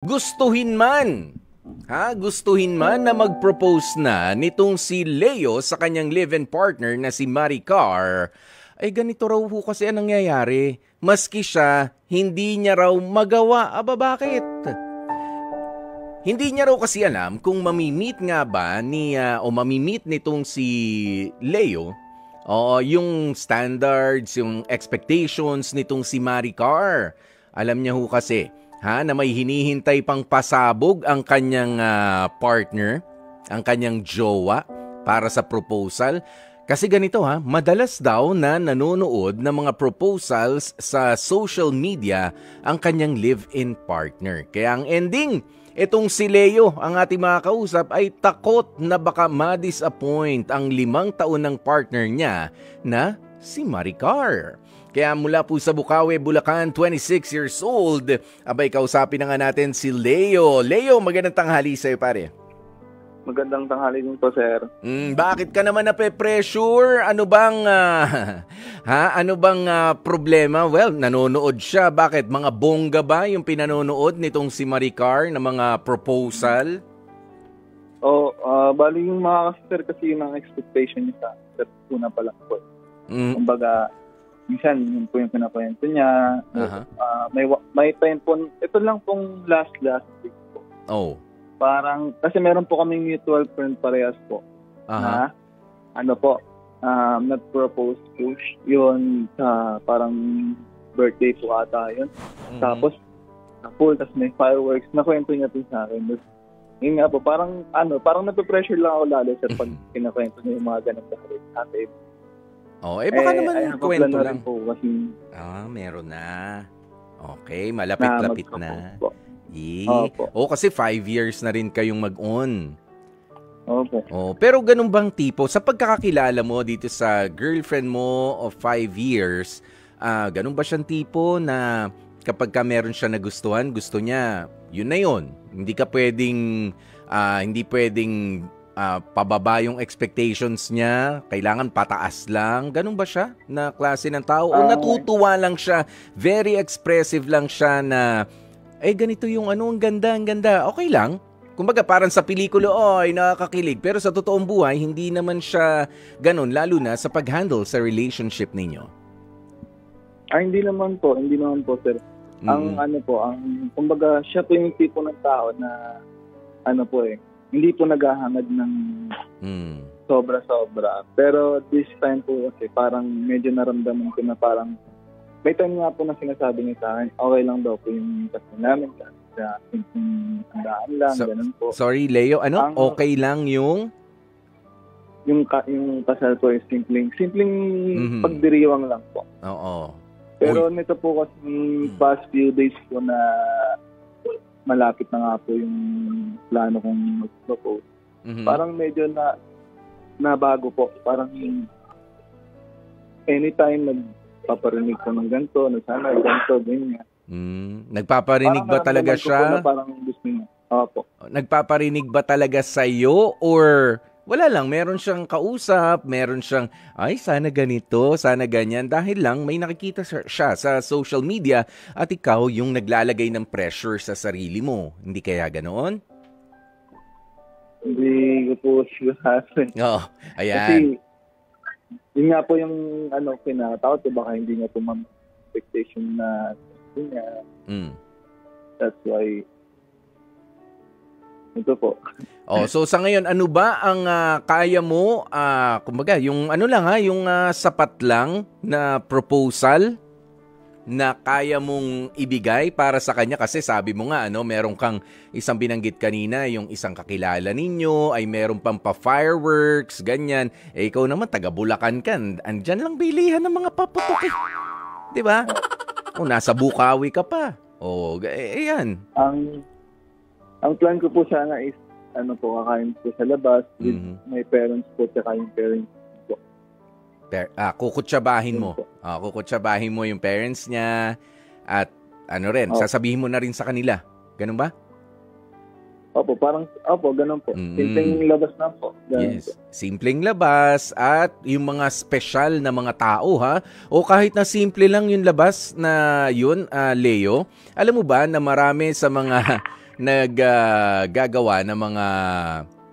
Gustuhin man, gustuhin man na mag-propose na nitong si Leo sa kanyang live-in partner na si Maricar, ay ganito raw ho kasi ang nangyayari. Maski siya, hindi niya raw magawa. Aba, bakit? Hindi niya raw kasi alam kung mamimit nga ba o mamimit nitong si Leo yung standards, yung expectations nitong si Maricar. Alam niya ho kasi na may hinihintay pang pasabog ang kanyang partner, ang kanyang jowa para sa proposal. Kasi ganito madalas daw na nanonood ng mga proposals sa social media ang kanyang live-in partner. Kaya ang ending, itong si Leo, ang ating mga kausap, ay takot na baka ma-disappoint ang 5 taon ng partner niya na si Maricar. Kaya mula po sa Bukawi, Bulacan, 26 years old, abay kausapin na nga natin si Leo. Leo, magandang tanghali sa'yo, pare. Magandang tanghali din po, sir. Bakit ka naman nape-pressure? Ano bang problema? Well, nanonood siya. Bakit? Mga bongga ba yung pinanonood nitong si Maricar na mga proposal? Bali yung mga sir kasi yung expectation niya sa sir una pa lang po. Kumbaga, minsan yun po yung pinakwento niya. May time po, ito lang pong last week po. Parang, kasi meron po kaming mutual friend parehas po. Na, nag-propose po yun sa parang birthday po ata yun. Tapos, tapos may fireworks. Nakwento niya po sa akin. Yun nga po, parang nape-pressure lang ako lalo sa pag kinakwento niya yung mga ganang dahil natin. Baka naman kwento lang. Po kasi, meron na. Okay, malapit-lapit na. Kasi 5 years na rin kayong mag-on. Pero ganun bang tipo, sa pagkakakilala mo dito sa girlfriend mo of 5 years, ganun ba siyang tipo na kapag ka meron siya nagustuhan, gusto niya, yun na yun. Hindi pwedeng pababa yung expectations niya, kailangan pataas lang. Ganun ba siya na klase ng tao? O natutuwa lang siya, very expressive lang siya na ganito yung ang ganda. Okay lang. Kumbaga parang sa pelikula, nakakakilig. Pero sa totoong buhay, hindi naman siya ganun, lalo na sa pag-handle sa relationship ninyo. Hindi naman po, sir. Kumbaga siya po yung tipo ng tao na hindi po naghahangad ng sobra-sobra. Pero this time po kasi parang medyo naramdaman ko na parang may time nga po na sinasabi niya sa akin, okay lang daw po yung kasal namin. Sa handaan lang, ganun po. Sorry, Leo, okay lang yung? Yung kasal po is simpleng pagdiriwang lang po. Oo. Pero nito po kasi past few days po na malapit na nga po yung plano kong mag-propose. Parang medyo na bago po. Parang anytime nagpaparinig ko ng ganito, na sana ganito, ganyan. Nagpaparinig ba talaga siya? Parang gusto niya. Opo. Nagpaparinig ba talaga sa'yo or wala lang, meron siyang kausap, meron siyang, sana ganito, sana ganyan, dahil lang may nakikita siya sa social media at ikaw yung naglalagay ng pressure sa sarili mo. Hindi kaya ganoon? Hindi ko po sigurado. Ayan. Kasi, yun nga po yung pinatakot ko, baka hindi niya po expectation na niya. That's why ito po. So sa ngayon, ano ba ang kaya mo, kumbaga, yung yung sapat lang na proposal na kaya mong ibigay para sa kanya? Kasi sabi mo nga, meron kang isang binanggit kanina, yung isang kakilala ninyo, ay meron pang pa-fireworks, ganyan. Ikaw naman, taga Bulacan ka. Andyan lang bilihan ng mga paputok eh. Diba? Nasa Bukawi ka pa. Ayan. Ang plan ko po sana is, kakain po sa labas with my parents po, tsaka yung parents po. Kukutsabahin mo. Kukutsabahin mo yung parents niya at sasabihin mo na rin sa kanila. Ganun ba? Ganun po. Simpleng labas na po. Ganun po. Simpleng labas at yung mga special na mga tao o kahit na simple lang yung labas na yun, Leo. Alam mo ba na marami sa mga naggagawa ng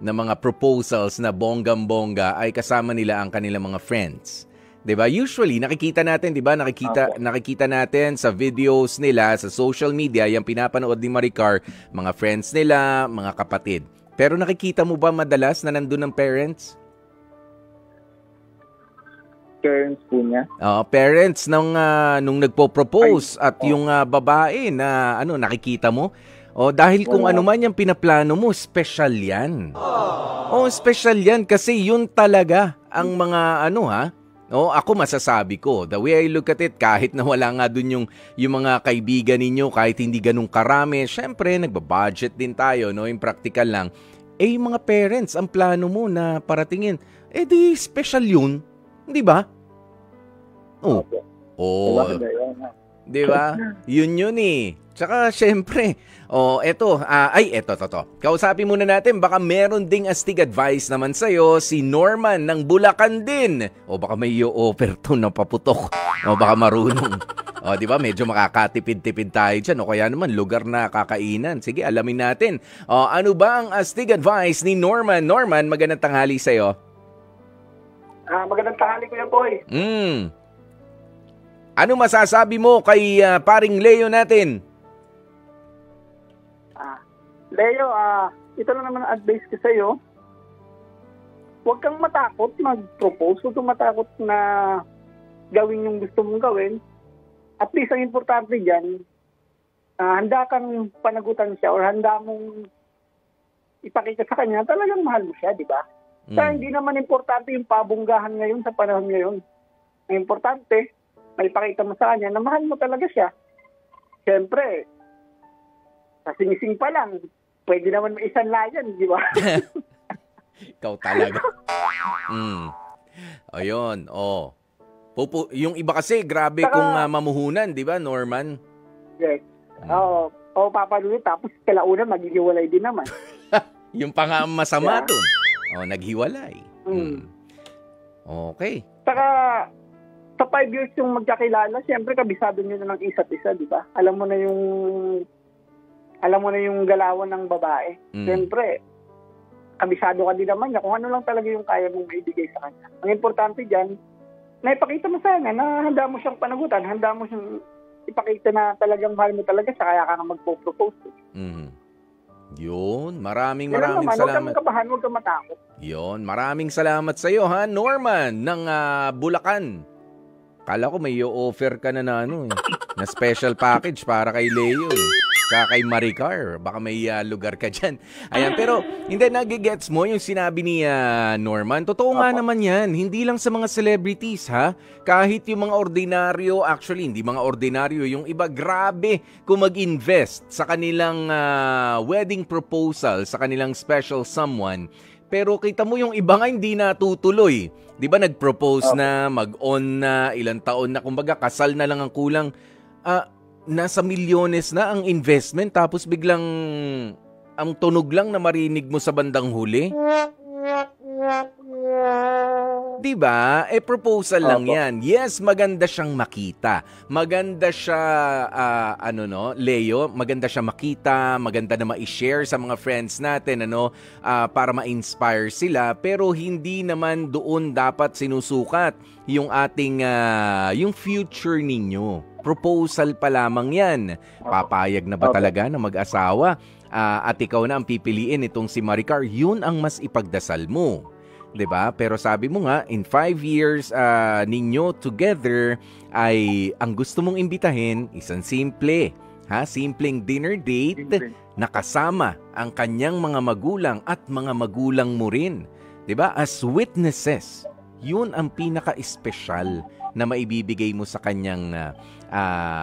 mga proposals na bonggam-bongga ay kasama nila ang kanilang mga friends. 'Di ba? Usually nakikita natin, 'di ba? Nakikita natin sa videos nila sa social media, yung pinapanood ni Maricar, mga friends nila, mga kapatid. Pero nakikita mo ba madalas na nandun ng parents? Parents po niya? Parents nung nagpo-propose at yung babae na nakikita mo? Dahil kung ano man yung pinaplano mo, special yan. Special yan kasi yun talaga ang mga ako masasabi ko, the way I look at it, kahit na wala nga dun yung mga kaibigan ninyo, kahit hindi ganun karami, syempre, nagbabudget din tayo, yung practical lang. Yung mga parents, ang plano mo na paratingin, di special yun. Di ba? Di ba? Yun eh. Tsaka, syempre, eto. Kausapin muna natin, baka meron ding astig advice naman sa'yo, si Norman ng Bulacan din. Baka may i-offer to na paputok. Baka marunong. Di ba? Medyo makakatipid-tipid tayo dyan. Kaya naman, lugar na kakainan. Sige, alamin natin. Ano ba ang astig advice ni Norman? Norman, magandang tanghali sa'yo. Magandang tanghali, Kuya Boy. Ano masasabi mo kay paring Leo natin? Leo, ito lang naman ang advice ko sa'yo. Huwag kang matakot mag-propose. Huwag kang matakot na gawin yung gusto mong gawin. At least ang importante dyan, handa kang panagutan siya or handa mong ipakita sa kanya, talagang mahal mo siya, di ba? Kaya hindi naman importante yung pabunggahan ngayon sa panahon ngayon. Ang importante, may ipakita mo sa kanya na mahal mo talaga siya. Siyempre, sa sinising pa lang, pwede naman may isang layan, di ba? Ikaw talaga. Ayun, yung iba kasi, grabe kung mamuhunan, di ba, Norman? Yes. Papalulit, tapos kalauna maghihiwalay din naman. Yung pang masama dun. Naghiwalay. Okay. Saka, sa 5 years yung magkakilala, siyempre kabisado nyo na ng isa't isa, di ba? Alam mo na yung galawan ng babae. Siyempre, kabisado ka din naman niya kung ano lang talaga yung kaya mong maibigay sa kanya. Ang importante dyan, na ipakita mo sa kanya na handa mo siyang panagutan, handa mo siyang ipakita na talagang mahal mo talaga siya, kaya ka nga magpo-propose. Yun, maraming salamat. Huwag kang kabahan, huwag kang matakot. Yun, maraming salamat sa iyo, Norman ng Bulacan. Kala ko may i-offer ka na na special package para kay Leo. Tsaka kay Maricar, baka may lugar ka dyan. Ayan, pero hindi, nagigets mo yung sinabi ni Norman. Totoo nga naman yan, hindi lang sa mga celebrities, ha? Kahit yung mga ordinaryo, actually, hindi mga ordinaryo, yung iba, grabe kung mag-invest sa kanilang wedding proposal, sa kanilang special someone. Pero kita mo yung iba nga hindi natutuloy. Di ba nag-propose na, mag-on na, ilang taon na, kumbaga kasal na lang ang kulang. Nasa milyones na ang investment tapos biglang ang tunog lang na marinig mo sa bandang huli. Diba? Proposal lang yan. Yes, maganda siyang makita. Maganda siya, Leo, maganda siya makita, maganda na ma-share sa mga friends natin, para ma-inspire sila. Pero hindi naman doon dapat sinusukat yung ating, yung future ninyo. Proposal pa lamang yan. Papayag na ba talaga na mag-asawa? At ikaw na ang pipiliin itong si Maricar, yun ang mas ipagdasal mo. 'Di ba? Pero sabi mo nga, in 5 years ninyo together ay ang gusto mong imbitahin, isang simple, simpleng dinner date na kasama ang kanyang mga magulang at mga magulang mo rin. 'Di ba? As witnesses, yun ang pinaka-espesyal na maibibigay mo sa kanyang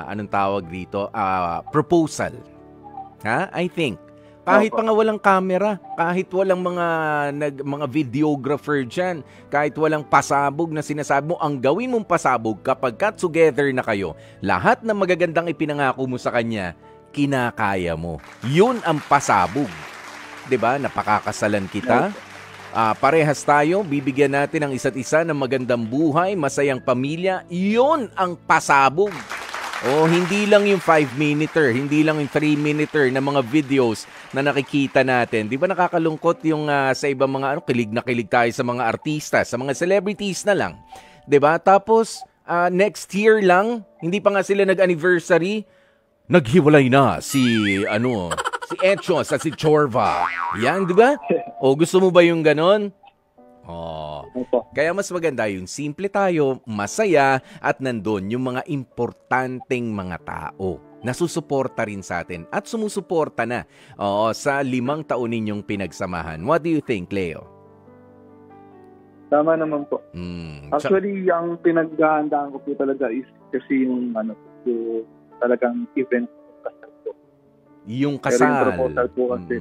anong tawag dito? Proposal. I think. Kahit pa nga walang camera, kahit walang mga videographer dyan, kahit walang pasabog na sinasabi mo, ang gawin mong pasabog kapag together na kayo, lahat ng magagandang ipinangako mo sa kanya, kinakaya mo. Yun ang pasabog. 'Di ba? Napakakasalan kita. Parehas tayo, bibigyan natin ang isa't isa ng magandang buhay, masayang pamilya. Yun ang pasabog. O hindi lang yung 5-minute, hindi lang yung 3-minute na mga videos na nakikita natin. Di ba nakakalungkot yung sa ibang mga kilig na kilig tayo sa mga artista, sa mga celebrities na lang. Di ba? Tapos next year lang, hindi pa nga sila nag-anniversary, naghiwalay na si Etchos at si Chorva. Yan, di ba? O gusto mo ba yung ganon? Kaya mas maganda yung simple tayo, masaya, at nandun yung mga importanteng mga tao na susuporta rin sa atin at sumusuporta na sa 5 taon ninyong pinagsamahan. What do you think, Leo? Tama naman po. Actually, ang pinaghahandaan ko po talaga is kasi yung talagang event kasal po. Yung kasal. Pero yung proposal po kasi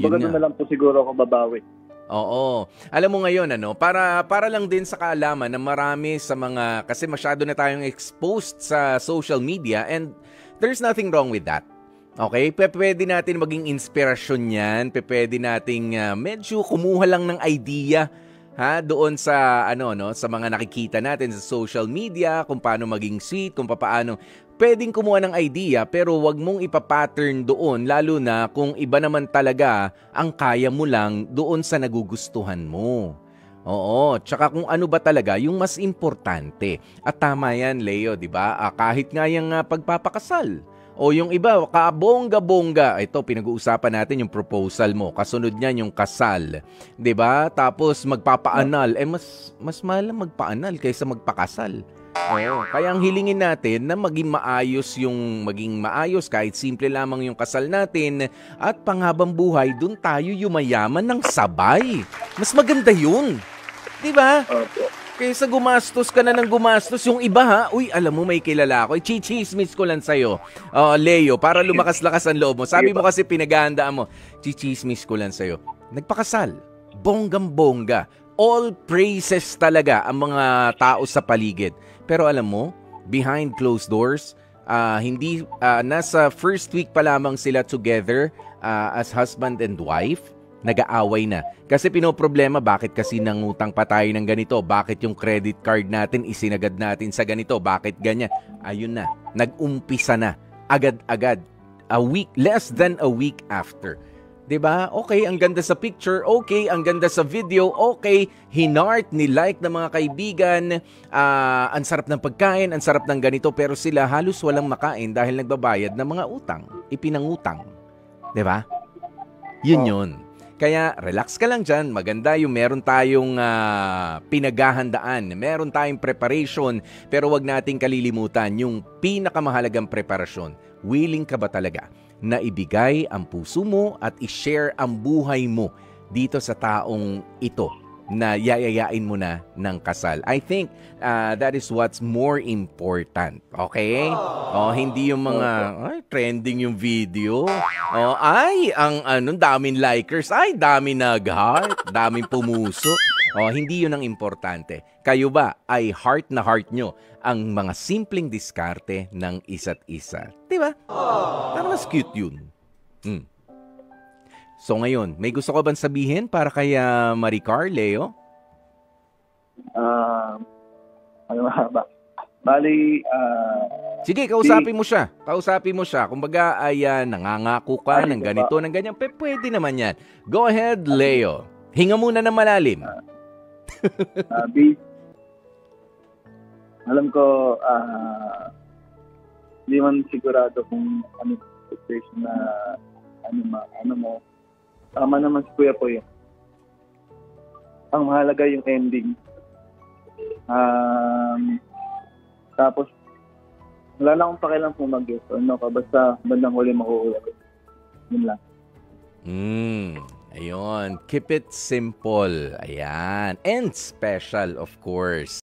baga na lang po siguro ako babawi. Oo. Alam mo ngayon, para lang din sa kaalaman na marami sa mga, kasi masyado na tayong exposed sa social media and there's nothing wrong with that. Okay? Pwede natin maging inspirasyon yan. Pwede nating medyo kumuha lang ng idea doon sa sa mga nakikita natin sa social media, kung paano maging sweet, kung paano pwedeng kumuha ng idea, pero wag mong ipapattern doon, lalo na kung iba naman talaga ang kaya mo lang doon sa nagugustuhan mo. Oo, tsaka kung ano ba talaga yung mas importante. At tama yan, Leo, di ba? Kahit nga yung pagpapakasal. O yung iba, kabongga-bongga. Ito, pinag-uusapan natin yung proposal mo. Kasunod niyan yung kasal. 'Di ba? Tapos magpapaanal. Mas mahal magpaanal kaysa magpakasal. Kaya ang hilingin natin na maging maayos kahit simple lamang yung kasal natin at panghabang buhay, dun tayo yumayaman ng sabay. Mas maganda yun. 'Di ba? Kaysa gumastos ka na ng gumastos. Yung iba uy, alam mo may kilala ako. Chichismis ko lang sa'yo. Leo, para lumakas-lakas ang loob mo. Sabi mo kasi pinaghahandaan mo. Chichismis ko lang sa'yo. Nagpakasal. Bonggang-bongga. All praises talaga ang mga tao sa paligid. Pero alam mo, behind closed doors, nasa first week pa lamang sila together as husband and wife. Nag-aaway na. Kasi pinoproblema, bakit kasi nangutang pa tayo ng ganito? Bakit yung credit card natin isinagad natin sa ganito? Bakit ganyan? Ayun na. Nag-umpisa na. Agad-agad. Less than a week after. 'Di ba? Okay, ang ganda sa picture. Okay, ang ganda sa video. Okay, hinart, ni-like ng mga kaibigan. Ang sarap ng pagkain, ang sarap ng ganito. Pero sila halos walang makain dahil nagbabayad ng mga utang. Ipinangutang. 'Di ba? Yun. Kaya relax ka lang dyan. Maganda yung meron tayong pinaghahandaan. Meron tayong preparation. Pero wag nating kalilimutan yung pinakamahalagang preparasyon. Willing ka ba talaga na ibigay ang puso mo at i-share ang buhay mo dito sa taong ito na yayayain mo na ng kasal? I think that is what's more important. Okay? Hindi yung mga trending yung video. Ang daming likers. Daming nag-heart. Daming pumuso. Hindi yun ang importante. Kayo ba ay heart na heart nyo ang mga simpleng diskarte ng isa't isa? Diba? Parang mas cute yun. So ngayon, may gusto ka bang sabihin para kay Maricar, Leo? Ano ba? Bali, sige, kausapin mo siya. Kumbaga ay nangangako ka ng ganito, ng ganyan. Pwede naman yan. Go ahead, Leo. Hinga muna ng malalim. Alam ko, hindi man sigurado kung ano situation na ano mo. Tama naman si Kuya po yun. Ang mahalaga yung ending. Tapos, wala lang akong pakialam kung mag-yes or no ka. Basta bandang huli makuulat. Yun lang. Ayun. Keep it simple. Ayan. And special, of course.